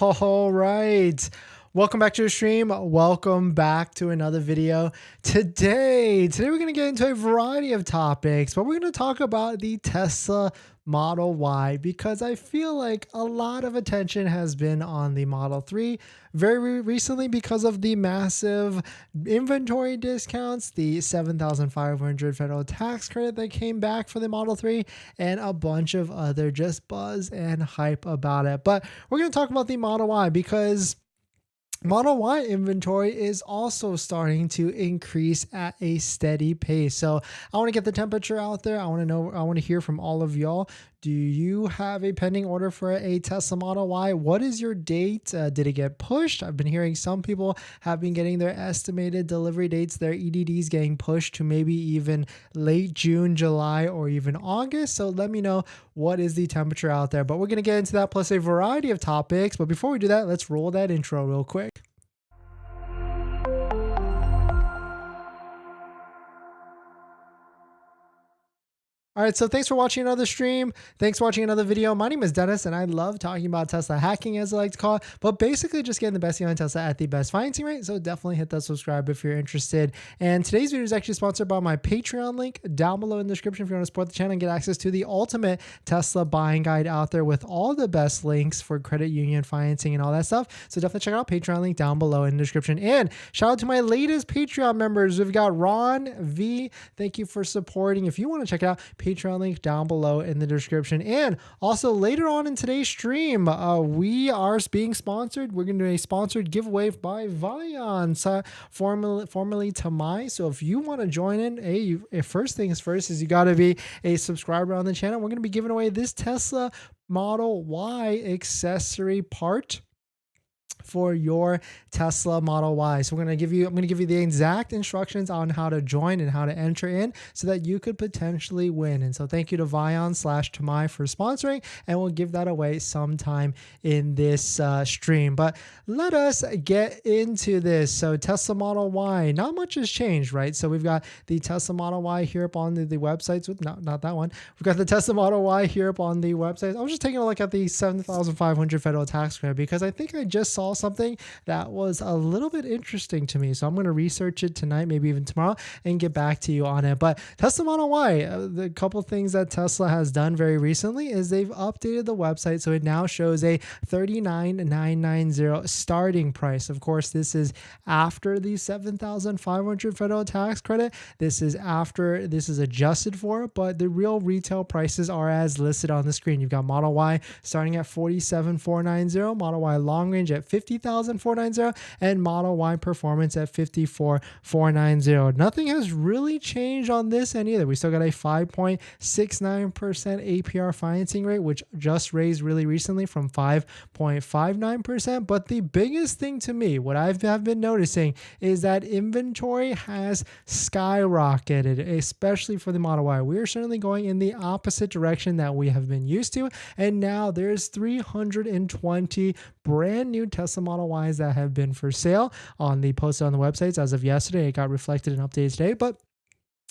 All right. Welcome back to the stream. Welcome back to another video. Today we're going to get into a variety of topics, but we're going to talk about the Tesla Model Y because I feel like a lot of attention has been on the Model 3 very recently because of the massive inventory discounts, the 7,500 federal tax credit that came back for the Model 3, and a bunch of other just buzz and hype about it. But we're going to talk about the Model Y because Model Y inventory is also starting to increase at a steady pace. So I want to get the temperature out there. I want to hear from all of y'all. Do you have a pending order for a Tesla Model Y? What is your date? Did it get pushed? I've been hearing some people have been getting their estimated delivery dates, their EDDs getting pushed to maybe even late June, July, or even August. So let me know what is the temperature out there. But we're going to get into that plus a variety of topics. But before we do that, let's roll that intro real quick. All right, so thanks for watching another stream. Thanks for watching another video. My name is Dennis, and I love talking about Tesla hacking, as I like to call it, but basically just getting the best deal on Tesla at the best financing rate. So definitely hit that subscribe if you're interested. And today's video is actually sponsored by my Patreon link down below in the description if you want to support the channel and get access to the ultimate Tesla buying guide out there with all the best links for credit union financing and all that stuff. So definitely check out Patreon link down below in the description. And shout out to my latest Patreon members. We've got Ron V. Thank you for supporting. If you want to check it out, Patreon link down below in the description. And also later on in today's stream, we are being sponsored. We're going to do a sponsored giveaway by RIVIAN, formerly Tamai. So if you want to join in, first things first is you got to be a subscriber on the channel. We're going to be giving away this Tesla Model Y accessory part for your Tesla Model Y. So I'm going to give you the exact instructions on how to join and how to enter in so that you could potentially win. And so thank you to Vion/Tamai for sponsoring, and we'll give that away sometime in this stream. But let us get into this. So Tesla Model Y, not much has changed, right? So we've got the Tesla Model Y here up on the websites with not that one. We've got the Tesla Model Y here up on the website. I was just taking a look at the 7,500 federal tax credit because I think I just saw something that was a little bit interesting to me. So I'm going to research it tonight, maybe even tomorrow, and get back to you on it. But Tesla Model Y, the couple things that Tesla has done very recently is they've updated the website. So it now shows a $39,990 starting price. Of course, this is after the 7,500 federal tax credit. This is after this is adjusted for, but the real retail prices are as listed on the screen. You've got Model Y starting at $47,490, Model Y long range at $50,490, and Model Y Performance at $54,490. Nothing has really changed on this end either. We still got a 5.69% APR financing rate, which just raised really recently from 5.59%. But the biggest thing to me, what I've been noticing, is that inventory has skyrocketed, especially for the Model Y. We are certainly going in the opposite direction that we have been used to, and now there's 320 brand new Tesla Model Ys that have been for sale posted on the websites as of yesterday. It got reflected in updates today, but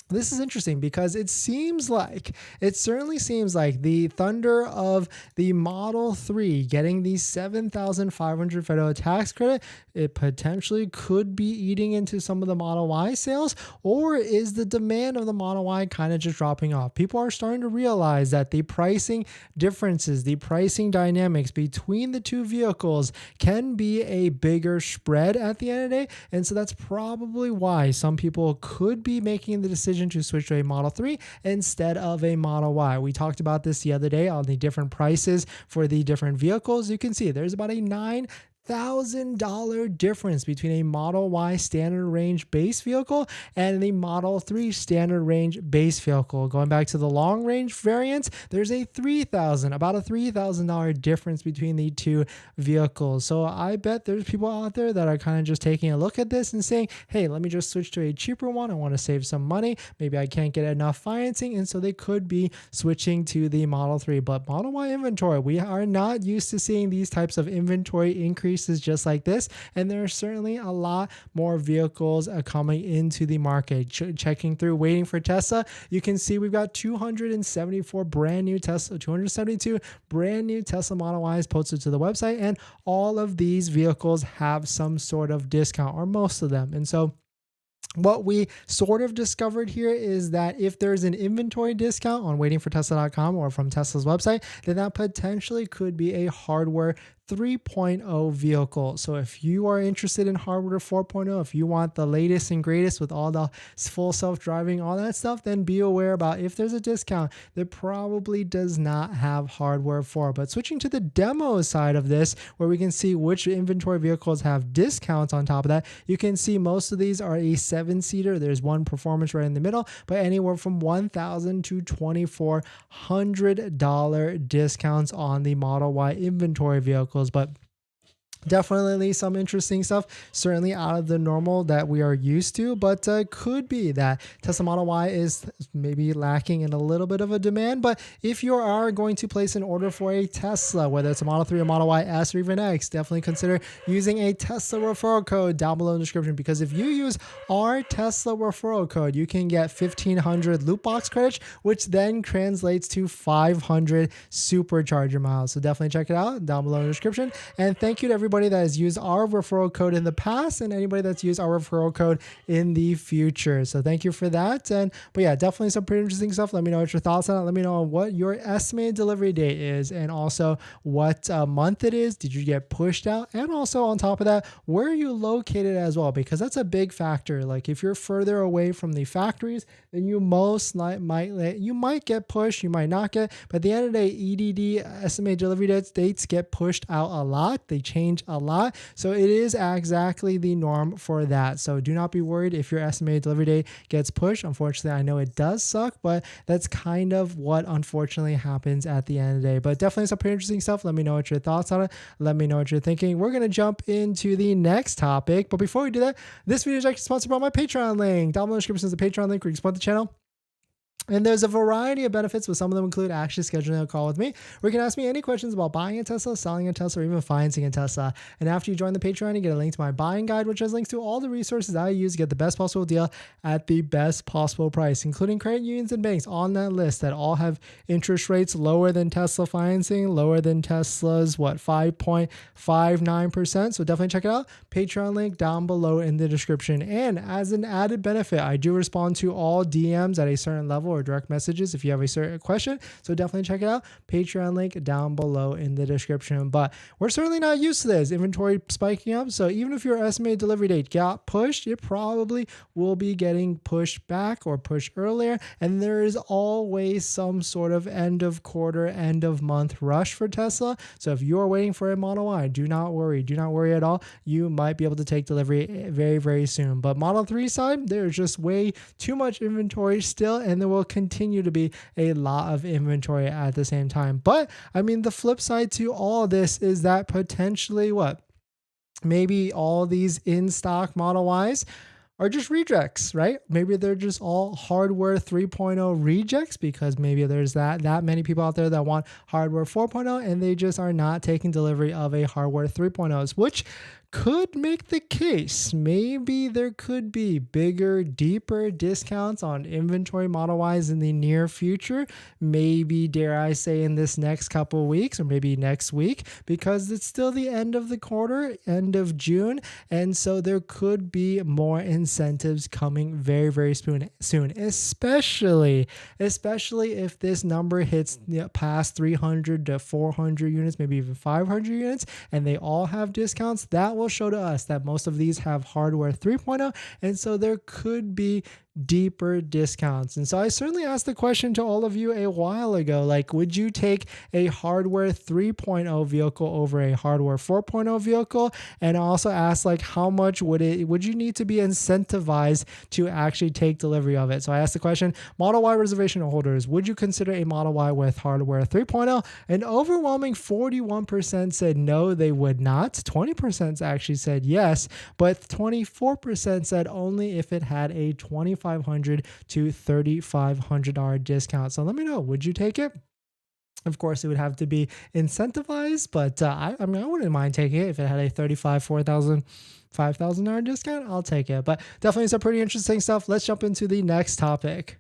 this is interesting because it certainly seems like the thunder of the Model 3 getting the 7,500 federal tax credit, it potentially could be eating into some of the Model Y sales, or is the demand of the Model Y kind of just dropping off? People are starting to realize that the pricing differences, the pricing dynamics between the two vehicles can be a bigger spread at the end of the day. And so that's probably why some people could be making the decision to switch to a Model 3 instead of a Model Y. We talked about this the other day on the different prices for the different vehicles. You can see there's about a $9,000 difference between a Model Y standard range base vehicle and the Model 3 standard range base vehicle. Going back to the long range variants, there's about a $3,000 difference between the two vehicles. So I bet there's people out there that are kind of just taking a look at this and saying, hey, let me just switch to a cheaper one. I want to save some money. Maybe I can't get enough financing. And so they could be switching to the Model 3. But Model Y inventory, we are not used to seeing these types of inventory increases increases just like this. And there are certainly a lot more vehicles coming into the market. Checking through, waiting for Tesla, you can see we've got 274 brand new Tesla, 272 brand new Tesla Model Ys posted to the website. And all of these vehicles have some sort of discount, or most of them. And so what we sort of discovered here is that if there's an inventory discount on waitingfortesla.com or from Tesla's website, then that potentially could be a hardware 3.0 vehicle. So if you are interested in hardware 4.0, if you want the latest and greatest with all the full self-driving, all that stuff, then be aware about if there's a discount that probably does not have hardware 4. But switching to the demo side of this, where we can see which inventory vehicles have discounts on top of that, you can see most of these are a 7-seater. There's one performance right in the middle, but anywhere from $1,000 to $2,400 discounts on the Model Y inventory vehicles. But definitely some interesting stuff, certainly out of the normal that we are used to, but could be that Tesla Model Y is maybe lacking in a little bit of a demand. But if you are going to place an order for a Tesla, whether it's a Model 3 or Model Y S or even X, definitely consider using a Tesla referral code down below in the description, because if you use our Tesla referral code, you can get 1,500 loot box credits, which then translates to 500 supercharger miles. So definitely check it out down below in the description. And thank you to everybody that has used our referral code in the past and anybody that's used our referral code in the future. So thank you for that. But yeah, definitely some pretty interesting stuff. Let me know what your thoughts on it. Let me know what your estimated delivery date is, and also what month it is. Did you get pushed out? And also on top of that, where are you located as well? Because that's a big factor. Like if you're further away from the factories, then you might get pushed, you might not get. But at the end of the day, EDD, estimated delivery dates get pushed out a lot. They change a lot. So it is exactly the norm for that. So do not be worried if your estimated delivery date gets pushed. Unfortunately, I know it does suck, but that's kind of what unfortunately happens at the end of the day. But definitely some pretty interesting stuff. Let me know what your thoughts on it. Let me know what you're thinking. We're going to jump into the next topic. But before we do that, this video is actually sponsored by my Patreon link. Down below in the description is the Patreon link where you can support the channel. And there's a variety of benefits, but some of them include actually scheduling a call with me, where you can ask me any questions about buying a Tesla, selling a Tesla, or even financing a Tesla. And after you join the Patreon, you get a link to my buying guide, which has links to all the resources I use to get the best possible deal at the best possible price, including credit unions and banks on that list that all have interest rates lower than Tesla financing, lower than Tesla's, 5.59%. So definitely check it out. Patreon link down below in the description. And as an added benefit, I do respond to all DMs at a certain level, or direct messages if you have a certain question. So definitely check it out. Patreon link down below in the description. But we're certainly not used to this inventory spiking up. So even if your estimated delivery date got pushed, it probably will be getting pushed back or pushed earlier. And there is always some sort of end of quarter, end of month rush for Tesla. So if you're waiting for a Model Y, do not worry. Do not worry at all. You might be able to take delivery very, very soon. But Model 3 side, there's just way too much inventory still, and there will continue to be a lot of inventory at the same time. But I mean, the flip side to all of this is that potentially maybe all these in stock Model Ys are just rejects, right? Maybe they're just all hardware 3.0 rejects, because maybe there's that many people out there that want hardware 4.0 and they just are not taking delivery of a hardware 3.0s, which could make the case. Maybe there could be bigger, deeper discounts on inventory Model Ys in the near future. Maybe, dare I say, in this next couple of weeks, or maybe next week, because it's still the end of the quarter, end of June. And so there could be more incentives coming very, very soon, especially if this number hits past 300 to 400 units, maybe even 500 units, and they all have discounts. That will show to us that most of these have hardware 3.0, and so there could be deeper discounts. And so I certainly asked the question to all of you a while ago, like, would you take a hardware 3.0 vehicle over a hardware 4.0 vehicle? And I also asked, like, how much would you need to be incentivized to actually take delivery of it? So I asked the question, Model Y reservation holders, would you consider a Model Y with hardware 3.0? An overwhelming 41% said no, they would not. 20% actually said yes, but 24% said only if it had a $2,500 to $3,500 discount. So let me know, would you take it? Of course, it would have to be incentivized, but I mean, I wouldn't mind taking it if it had a 35, 4,000, $5,000 discount. I'll take it. But definitely some pretty interesting stuff. Let's jump into the next topic.